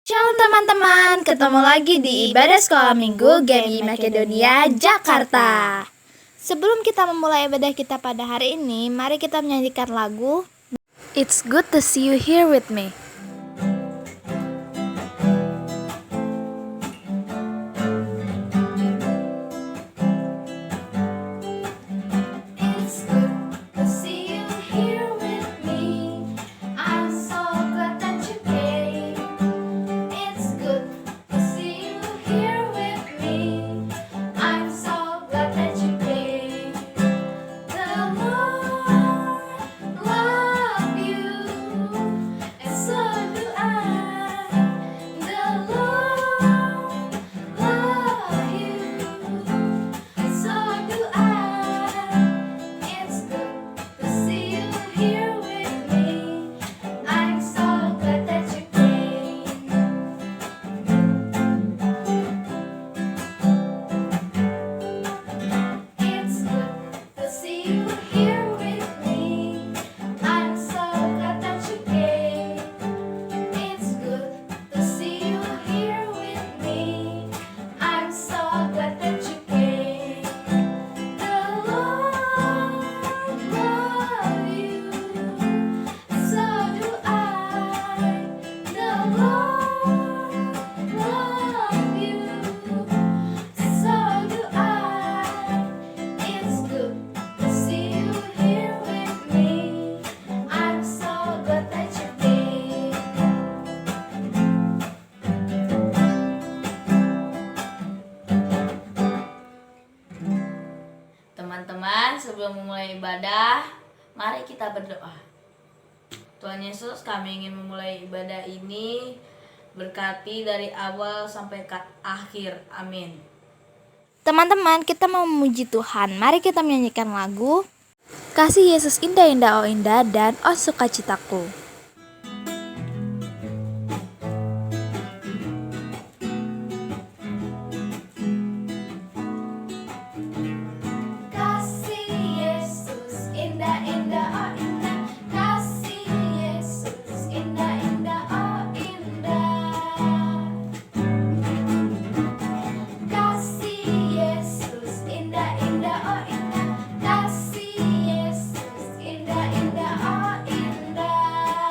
Shalom teman-teman, ketemu lagi di Ibadah Sekolah Minggu GMI Makedonia, Jakarta. Sebelum kita memulai ibadah kita pada hari ini, mari kita menyanyikan lagu It's Good to See You Here With Me. It's good to see you here with me. I'm so glad that you came. It's good to see you here with me. I'm so glad that you came. The Lord love you, and so do I. The Lord love you, and so do I. It's good to see you here with me. I'm so glad that you came. It's good to see you here with me. I'm so glad that you came. It's good to see you here with me. I'm so glad that you came. The Lord love you, and so do I. The Lord love you, and so do I. It's good to see you here with me. I'm so glad that you came. Teman-teman, sebelum memulai ibadah, mari kita berdoa. Tuhan Yesus, kami ingin memulai ibadah ini berkati dari awal sampai ke akhir. Amin. Teman-teman, kita mau memuji Tuhan. Mari kita menyanyikan lagu Kasih Yesus indah-indah, oh indah, dan oh sukacitaku. Kasih Yesus indah-indah, oh indah. Kasih Yesus indah-indah, oh indah. Kasih Yesus indah-indah, oh indah. Kasih Yesus indah-indah, oh indah.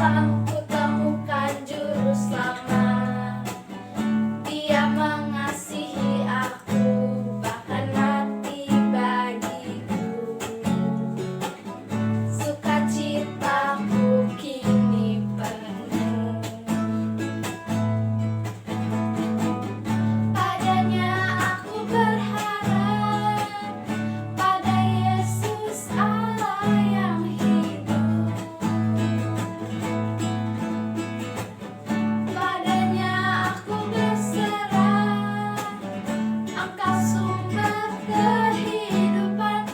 telah kutemukan juru selamat. Dia mengasihi aku, bahkan mati bagiku. Sukacitaku kini penuh. Padanya aku berharap, pada Yesus Allah yang hidup. Padanya aku berserah, Engkau sumber kehidupanku.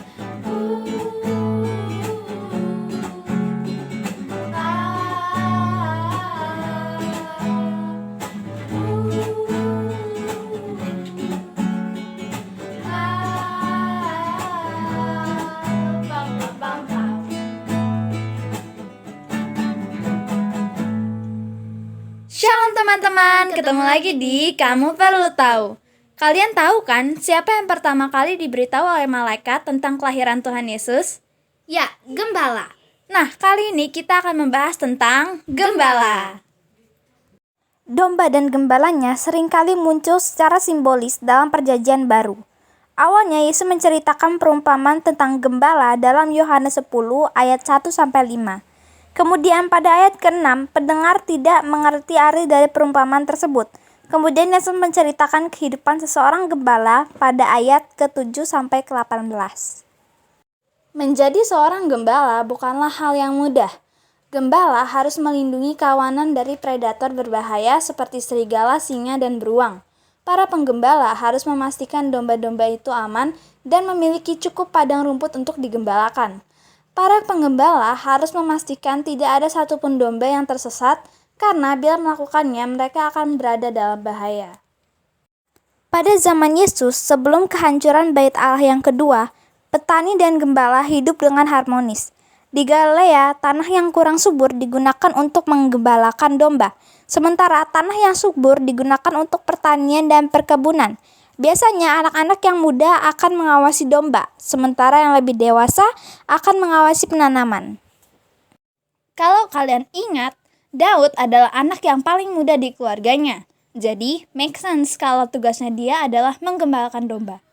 Shalom teman-teman, ketemu lagi di Kamu Perlu Tahu. Kalian tahu kan siapa yang pertama kali diberitahu oleh malaikat tentang kelahiran Tuhan Yesus? Ya, gembala. Nah, kali ini kita akan membahas tentang gembala. Domba dan gembalanya seringkali muncul secara simbolis dalam Perjanjian Baru. Awalnya Yesus menceritakan perumpamaan tentang gembala dalam Yohanes 10 ayat 1-5. Kemudian pada ayat ke-6, pendengar tidak mengerti arti dari perumpamaan tersebut. Kemudian Yesus menceritakan kehidupan seseorang gembala pada ayat ke-7-18. Menjadi seorang gembala bukanlah hal yang mudah. Gembala harus melindungi kawanan dari predator berbahaya seperti serigala, singa, dan beruang. Para penggembala harus memastikan domba-domba itu aman dan memiliki cukup padang rumput untuk digembalakan. Para penggembala harus memastikan tidak ada satupun domba yang tersesat, karena bila melakukannya mereka akan berada dalam bahaya. Pada zaman Yesus, sebelum kehancuran Bait Allah yang kedua, petani dan gembala hidup dengan harmonis. Di Galilea, tanah yang kurang subur digunakan untuk menggembalakan domba, sementara tanah yang subur digunakan untuk pertanian dan perkebunan. Biasanya anak-anak yang muda akan mengawasi domba, sementara yang lebih dewasa akan mengawasi penanaman. Kalau kalian ingat, Daud adalah anak yang paling muda di keluarganya. Jadi, make sense kalau tugasnya dia adalah menggembalakan domba.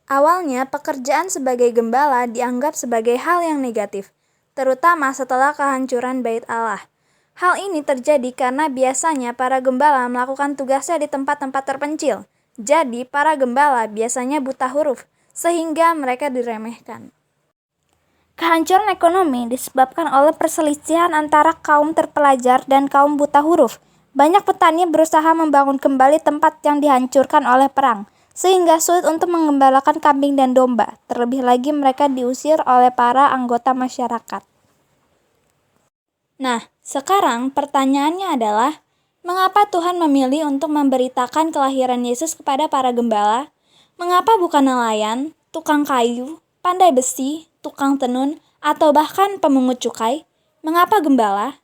Awalnya, pekerjaan sebagai gembala dianggap sebagai hal yang negatif, terutama setelah kehancuran Bait Allah. Hal ini terjadi karena biasanya para gembala melakukan tugasnya di tempat-tempat terpencil. Jadi, para gembala biasanya buta huruf, sehingga mereka diremehkan. Kehancuran ekonomi disebabkan oleh perselisihan antara kaum terpelajar dan kaum buta huruf. Banyak petani berusaha membangun kembali tempat yang dihancurkan oleh perang, sehingga sulit untuk mengembalakan kambing dan domba. Terlebih lagi mereka diusir oleh para anggota masyarakat. Nah, sekarang pertanyaannya adalah, mengapa Tuhan memilih untuk memberitakan kelahiran Yesus kepada para gembala? Mengapa bukan nelayan, tukang kayu, pandai besi, tukang tenun, atau bahkan pemungut cukai? Mengapa gembala?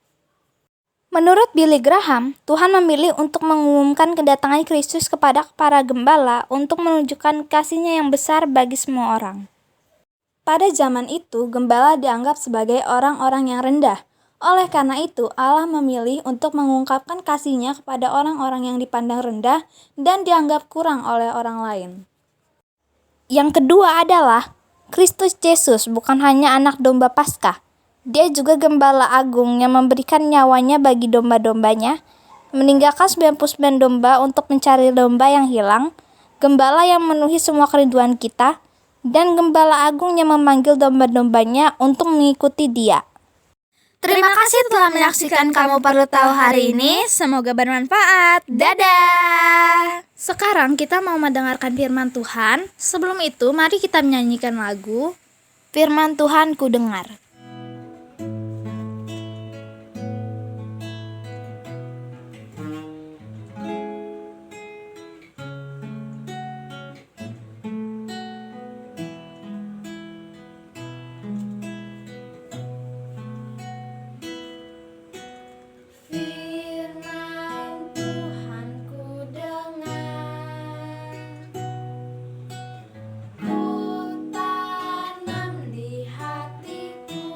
Menurut Billy Graham, Tuhan memilih untuk mengumumkan kedatangan Kristus kepada para gembala untuk menunjukkan kasih-Nya yang besar bagi semua orang. Pada zaman itu, gembala dianggap sebagai orang-orang yang rendah. Oleh karena itu, Allah memilih untuk mengungkapkan kasih-Nya kepada orang-orang yang dipandang rendah dan dianggap kurang oleh orang lain. Yang kedua adalah, Kristus Yesus bukan hanya anak domba Paskah. Dia juga gembala agung yang memberikan nyawanya bagi domba-dombanya, meninggalkan 99 domba untuk mencari domba yang hilang, gembala yang memenuhi semua kerinduan kita, dan gembala agung yang memanggil domba-dombanya untuk mengikuti Dia. Terima kasih telah menyaksikan Kamu Perlu Tahu hari ini. Semoga bermanfaat. Dadah! Sekarang kita mau mendengarkan firman Tuhan. Sebelum itu, mari kita menyanyikan lagu Firman Tuhan Ku Dengar. Firman Tuhan ku dengar, ku tanam di hatiku.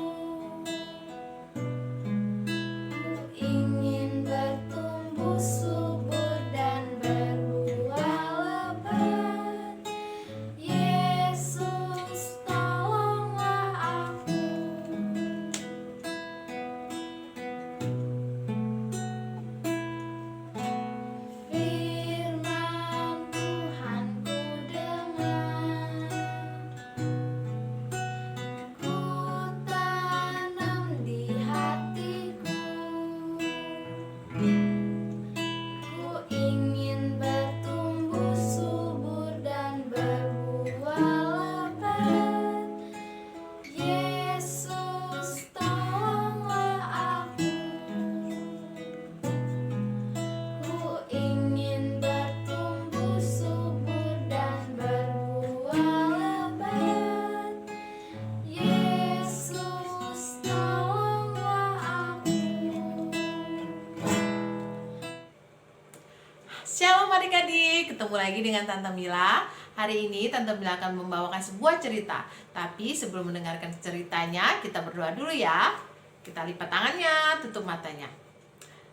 adik-adik, ketemu lagi dengan Tante Mila. Hari ini Tante Mila akan membawakan sebuah cerita. Tapi sebelum mendengarkan ceritanya, kita berdoa dulu ya. Kita lipat tangannya, tutup matanya.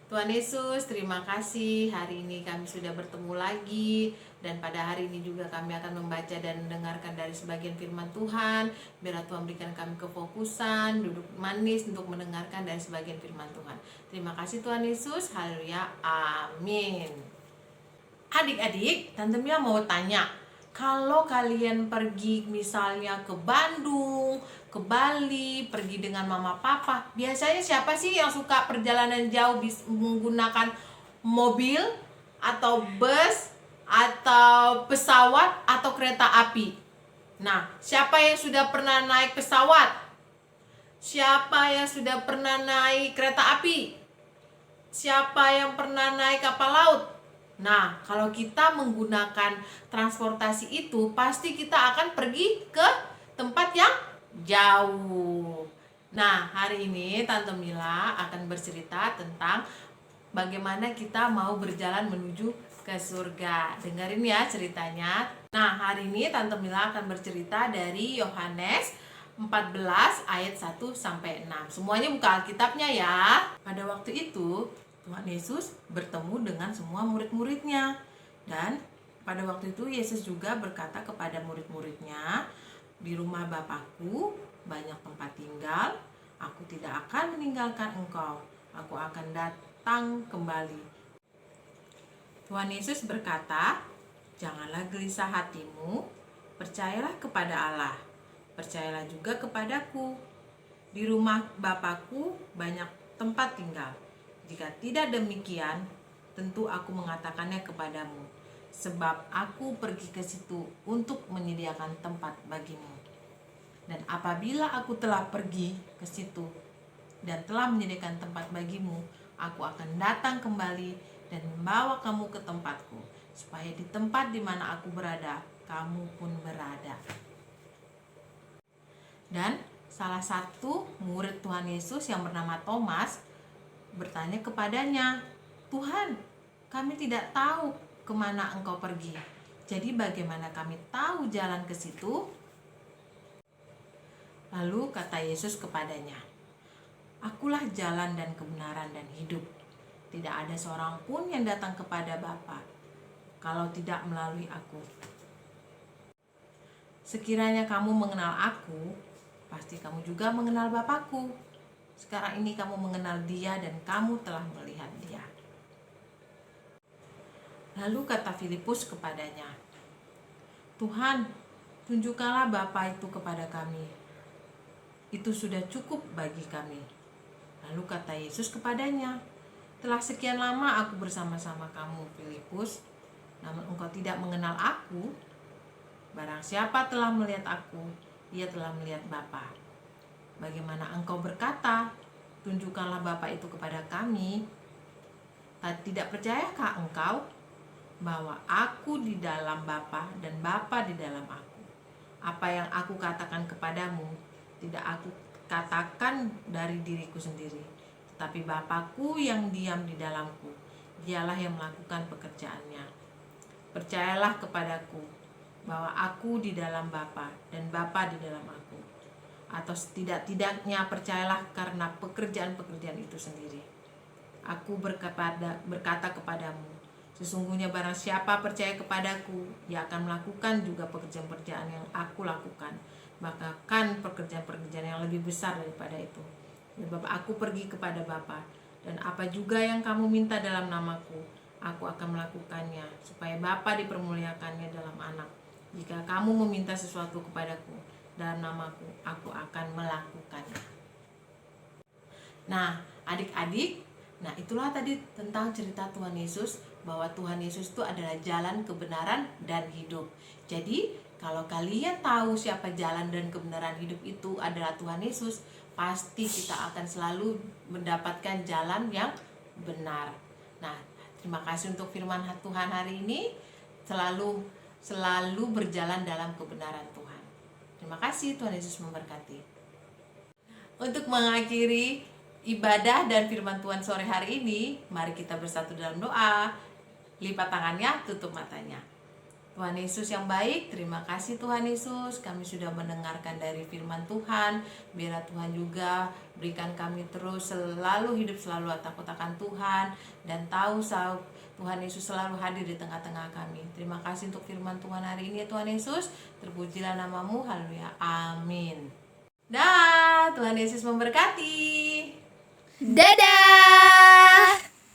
Tuhan Yesus, terima kasih hari ini kami sudah bertemu lagi. Dan pada hari ini juga kami akan membaca dan mendengarkan dari sebagian firman Tuhan. Biarlah Tuhan berikan kami kefokusan, duduk manis untuk mendengarkan dari sebagian firman Tuhan. Terima kasih Tuhan Yesus, haleluya, amin. Adik-adik, Tante Mila mau tanya, kalau kalian pergi misalnya ke Bandung, ke Bali, pergi dengan mama papa, biasanya siapa sih yang suka perjalanan jauh menggunakan mobil atau bus atau pesawat atau kereta api? Nah, siapa yang sudah pernah naik pesawat? Siapa yang sudah pernah naik kereta api? Siapa yang pernah naik kapal laut? Nah, kalau kita menggunakan transportasi itu, pasti kita akan pergi ke tempat yang jauh. Nah, hari ini Tante Mila akan bercerita tentang bagaimana kita mau berjalan menuju ke surga. Dengerin ya ceritanya. Nah, hari ini Tante Mila akan bercerita dari Yohanes 14 ayat 1 sampai 6. Semuanya buka Alkitabnya ya. Pada waktu itu Tuhan Yesus bertemu dengan semua murid-muridnya. Dan pada waktu itu Yesus juga berkata kepada murid-muridnya, di rumah Bapakku banyak tempat tinggal, aku tidak akan meninggalkan engkau, aku akan datang kembali. Tuhan Yesus berkata, janganlah gelisah hatimu, percayalah kepada Allah, percayalah juga kepadaku. Di rumah Bapakku banyak tempat tinggal. Jika tidak demikian, tentu aku mengatakannya kepadamu, sebab aku pergi ke situ untuk menyediakan tempat bagimu. Dan apabila aku telah pergi ke situ dan telah menyediakan tempat bagimu, aku akan datang kembali dan membawa kamu ke tempatku, supaya di tempat di mana aku berada, kamu pun berada. Dan salah satu murid Tuhan Yesus yang bernama Thomas bertanya kepadanya, Tuhan, kami tidak tahu kemana engkau pergi. Jadi bagaimana kami tahu jalan ke situ? Lalu kata Yesus kepadanya, akulah jalan dan kebenaran dan hidup. Tidak ada seorang pun yang datang kepada Bapa kalau tidak melalui aku. Sekiranya kamu mengenal aku, pasti kamu juga mengenal Bapakku. Sekarang ini kamu mengenal Dia dan kamu telah melihat Dia. Lalu kata Filipus kepadanya, Tuhan, tunjukkanlah Bapa itu kepada kami. Itu sudah cukup bagi kami. Lalu kata Yesus kepadanya, telah sekian lama aku bersama-sama kamu, Filipus, namun engkau tidak mengenal aku. Barang siapa telah melihat aku, dia telah melihat Bapa. Bagaimana engkau berkata, tunjukkanlah Bapa itu kepada kami? Tidak percayakah engkau bahwa aku di dalam Bapa dan Bapa di dalam aku? Apa yang aku katakan kepadamu, tidak aku katakan dari diriku sendiri, tetapi Bapakku yang diam di dalamku, dialah yang melakukan pekerjaannya. Percayalah kepadaku bahwa aku di dalam Bapa dan Bapa di dalam aku. Atau tidak-tidaknya percayalah karena pekerjaan-pekerjaan itu sendiri. Aku berkata kepadamu, sesungguhnya barang siapa percaya kepadaku, ia akan melakukan juga pekerjaan-pekerjaan yang aku lakukan, bahkan pekerjaan-pekerjaan yang lebih besar daripada itu. Sebab aku pergi kepada Bapa, dan apa juga yang kamu minta dalam namaku, aku akan melakukannya, supaya Bapa dipermuliakannya dalam Anak. Jika kamu meminta sesuatu kepadaku dalam namaku, aku akan melakukannya. Nah, adik-adik, nah itulah tadi tentang cerita Tuhan Yesus, bahwa Tuhan Yesus itu adalah jalan, kebenaran, dan hidup. Jadi, kalau kalian tahu siapa jalan dan kebenaran hidup itu adalah Tuhan Yesus, pasti kita akan selalu mendapatkan jalan yang benar. Nah, terima kasih untuk firman Tuhan hari ini. Selalu berjalan dalam kebenaran Tuhan. Terima kasih, Tuhan Yesus memberkati. Untuk mengakhiri ibadah dan firman Tuhan sore hari ini, mari kita bersatu dalam doa. lipat tangannya, tutup matanya. Tuhan Yesus yang baik, terima kasih Tuhan Yesus, kami sudah mendengarkan dari firman Tuhan. Biarlah Tuhan juga berikan kami terus selalu hidup selalu takut akan Tuhan, dan tahu Tuhan Yesus selalu hadir di tengah-tengah kami. Terima kasih untuk firman Tuhan hari ini ya Tuhan Yesus. Terpujilah namamu, haleluya, amin. Dah, Tuhan Yesus memberkati. Dadah!